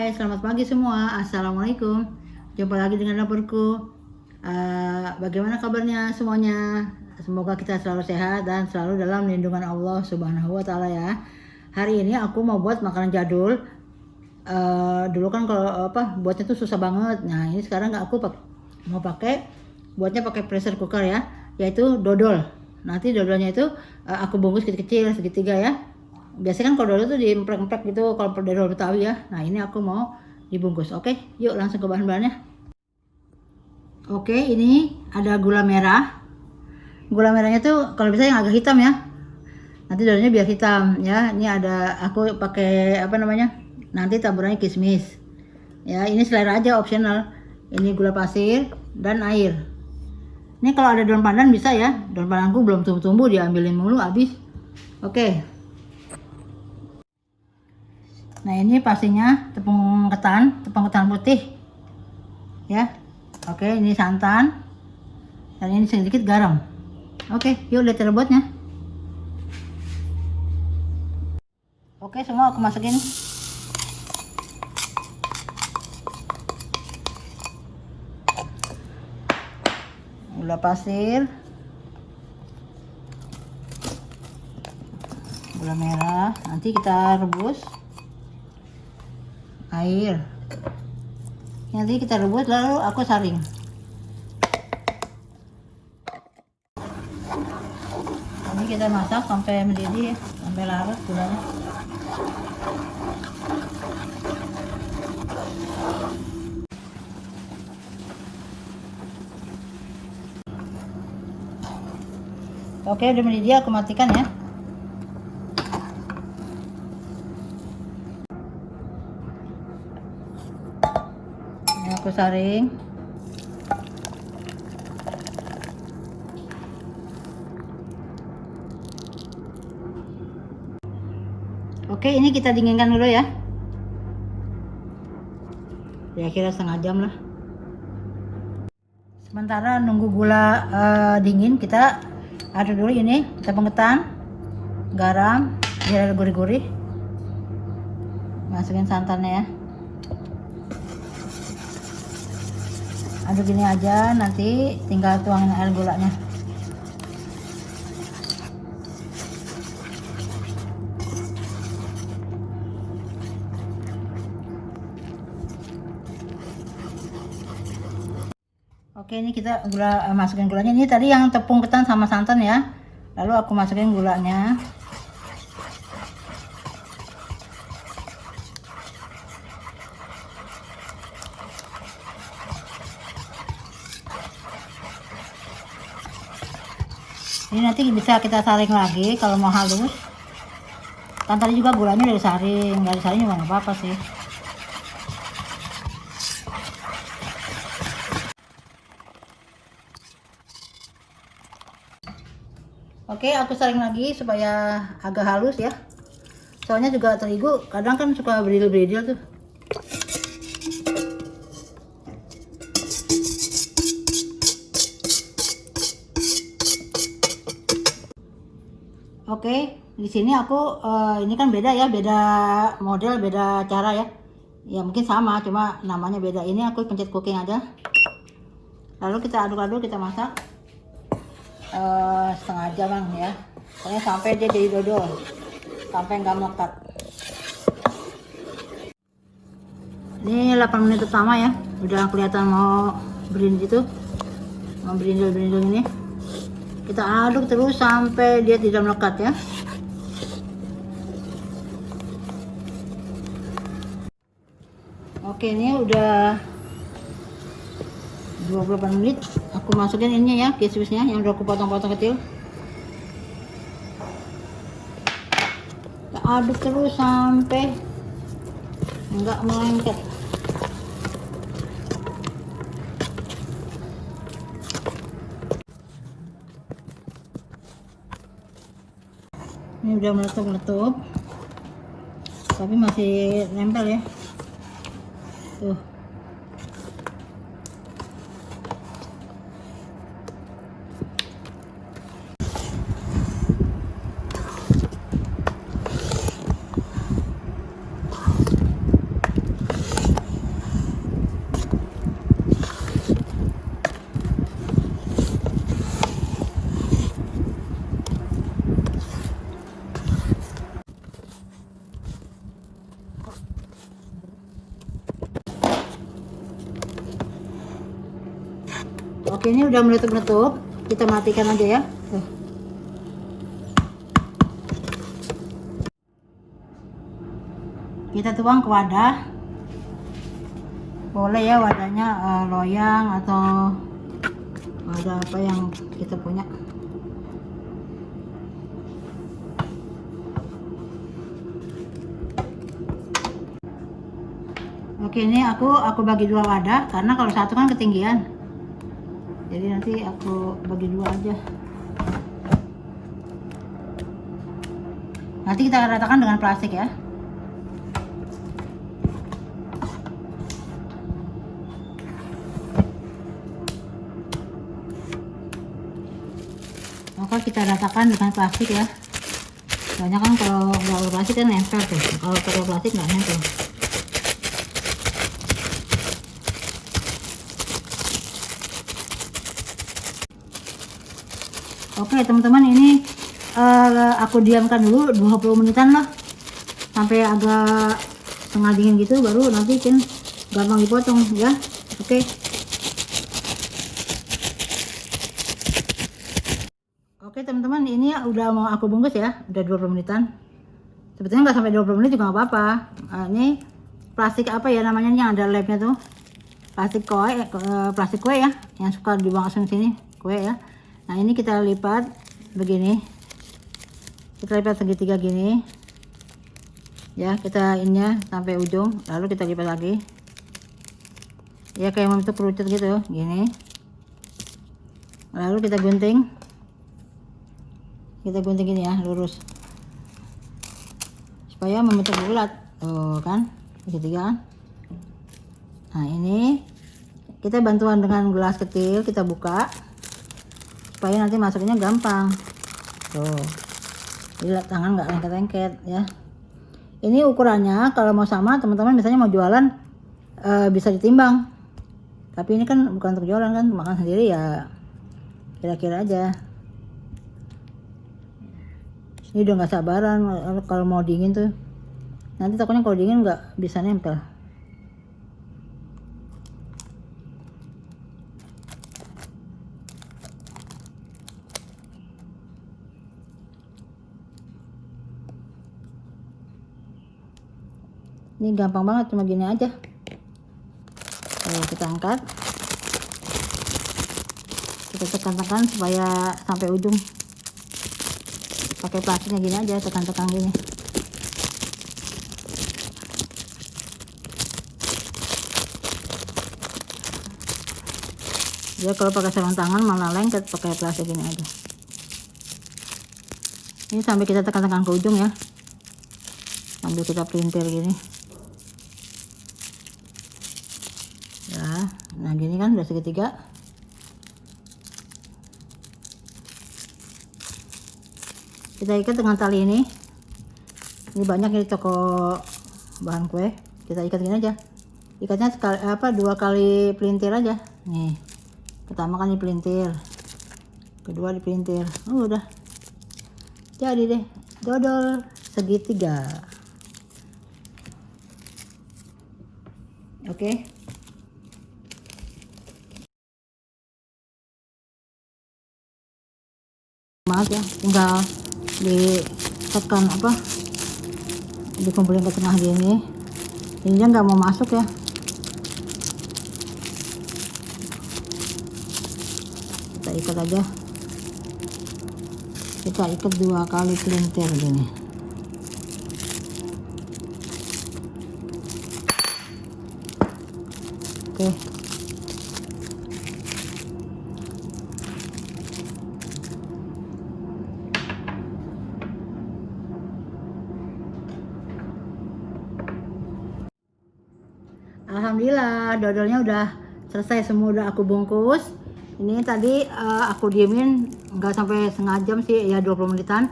Hai, selamat pagi semua. Assalamualaikum. Jumpa lagi dengan dapurku. Bagaimana kabarnya semuanya? Semoga kita selalu sehat dan selalu dalam lindungan Allah Subhanahu wa Ta'ala ya. Hari ini aku mau buat makanan jadul. Dulu kan kalau buatnya tuh susah banget. Nah, ini sekarang aku mau buatnya pakai pressure cooker ya, yaitu dodol. Nanti dodolnya itu aku bungkus kecil-kecil segitiga ya. Biasanya kan kalau dodol tuh diemprek-emprek gitu kalau dodol Betawi ya. Nah, ini aku mau dibungkus. Oke, yuk langsung ke bahan-bahannya. Oke, ini ada gula merah. Gula merahnya tuh kalau bisa yang agak hitam ya. Nanti dodolnya biar hitam ya. Ini ada aku pakai nanti taburannya kismis. Ya, ini selera aja, opsional. Ini gula pasir dan air. Ini kalau ada daun pandan bisa ya. Daun pandanku belum tumbuh-tumbuh, diambilin mulu habis. Oke. Nah, ini pastinya tepung ketan putih. Ya. Oke, ini santan. Dan ini sedikit garam. Oke, yuk lihat cara buatnya. Oke, semua aku masukin. Gula pasir, gula merah, nanti kita rebus. Air, nanti kita rebus lalu aku saring. Ini kita masak sampai mendidih, sampai larut gulanya. Oke, udah mendidih, aku matikan ya. Ini aku saring. Oke, ini kita dinginkan dulu ya. Kira-kira setengah jam lah. Sementara nunggu gula dingin, kita aduk dulu ini tepung ketan, garam, biar ada gurih-gurih. Masukin santannya ya. Aduk gini aja, nanti tinggal tuangin air gulanya. Oke, ini kita masukin gulanya. Ini tadi yang tepung ketan sama santan ya. Lalu aku masukin gulanya. Ini nanti bisa kita saring lagi kalau mau halus. Kan tadi juga gulanya udah disaring, nggak disaring juga nggak apa-apa sih. Oke, aku saring lagi supaya agak halus ya. Soalnya juga terigu kadang kan suka beridil-beridil tuh. Oke, di sini aku ini kan beda ya, beda model, beda cara ya. Ya mungkin sama, cuma namanya beda. Ini aku pencet cooking aja. Lalu kita aduk-aduk, kita masak setengah jam ya. Pokoknya sampai dia jadi dodol, sampai nggak melekat. Ini 8 menit pertama ya, udah kelihatan mau berindil gitu, mau berindil-berindil ini. Kita aduk terus sampai dia tidak melekat ya. Oke, ini udah 28 menit. Aku masukin ini ya, kismisnya yang udah aku potong-potong kecil. Kita aduk terus sampai enggak melengket. Ini udah meletup-meletup, tapi masih nempel ya. Tuh. Oke, ini udah meletup-letup. Kita matikan aja ya. Tuh. Kita tuang ke wadah. Boleh ya wadahnya loyang atau wadah apa yang kita punya. Oke, ini aku bagi dua wadah karena kalau satu kan ketinggian. Jadi nanti aku bagi dua aja. Nanti kita ratakan dengan plastik ya. Maka kita ratakan dengan plastik ya. Soalnya kan kalau nggak plastik kan nempel tuh. Kalau pakai plastik nggak nempel. Oke teman-teman, ini aku diamkan dulu 20 menitan lah sampai agak setengah dingin gitu, baru nanti kan gampang dipotong ya. Oke. Oke teman-teman, ini udah mau aku bungkus ya, udah 20 menitan. Sebetulnya nggak sampai 20 menit juga nggak apa-apa. Ini plastik apa ya namanya yang ada lemnya tuh, plastik kue ya, yang suka dibuang ke sini kue ya. Nah ini kita lipat begini, kita lipat segitiga gini ya, kita ininya sampai ujung, lalu kita lipat lagi ya kayak membentuk kerucut gitu gini, lalu kita gunting gini ya, lurus supaya membentuk bulat tuh kan, segitiga kan. Nah ini kita bantuan dengan gelas kecil, kita buka supaya nanti masuknya gampang tuh, jadi tangan nggak lengket-lengket ya. Ini ukurannya kalau mau sama teman-teman, misalnya mau jualan bisa ditimbang, tapi ini kan bukan untuk jualan kan, makan sendiri ya, kira-kira aja. Ini udah nggak sabaran kalau mau dingin tuh, nanti takutnya kalau dingin nggak bisa nempel. Ini gampang banget, cuma gini aja. Kita angkat, kita tekan-tekan supaya sampai ujung. Pakai plastiknya gini aja, tekan-tekan gini. Dia kalau pakai sarung tangan malah lengket, pakai plastik gini aja. Ini sampai kita tekan-tekan ke ujung ya, sambil kita pelintir gini. Nah gini kan udah segitiga. Kita ikat dengan tali ini. Ini banyak di toko bahan kue. Kita ikat gini aja. Ikatnya sekali, dua kali pelintir aja. Nih, pertama kan dipelintir, kedua dipelintir. Udah jadi deh dodol segitiga. Oke. Maaf ya, tinggal ditekan dikumpulin ke tengah gini. Ini nggak mau masuk ya. Kita ikat aja. Kita ikat dua kali pelintir gini. Oke. Alhamdulillah dodolnya udah selesai semua, udah aku bungkus. Ini tadi aku diemin nggak sampai setengah jam sih ya, 20 menitan.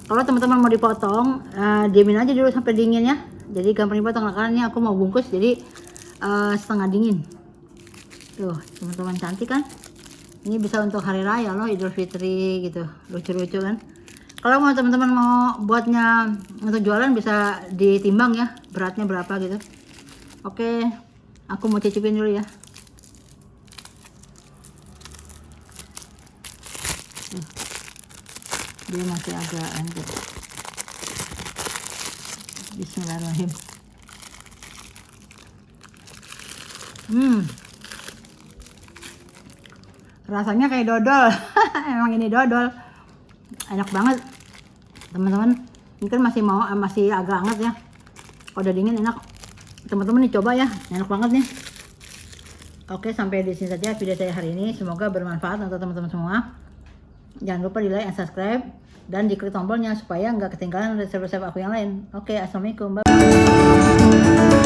Kalau teman-teman mau dipotong diemin aja dulu sampai dingin ya, jadi gampang dipotong. Nah, karena ini aku mau bungkus jadi setengah dingin. Tuh teman-teman, cantik kan? Ini bisa untuk hari raya loh, Idul Fitri gitu, lucu-lucu kan. Kalau mau teman-teman mau buatnya untuk jualan bisa ditimbang ya, beratnya berapa gitu. Oke, aku mau cicipin dulu ya. Dia masih agak lengket. Bismillahirrahmanirrahim. Rasanya kayak dodol. Emang ini dodol. Enak banget teman-teman. Ini kan masih agak hangat ya. Kalau udah dingin enak. Teman-teman nih coba ya, enak banget nih. Oke, sampai di sini saja video saya hari ini. Semoga bermanfaat untuk teman-teman semua. Jangan lupa di like dan subscribe dan diklik tombolnya supaya nggak ketinggalan resep-resep aku yang lain. Oke, assalamualaikum, bye.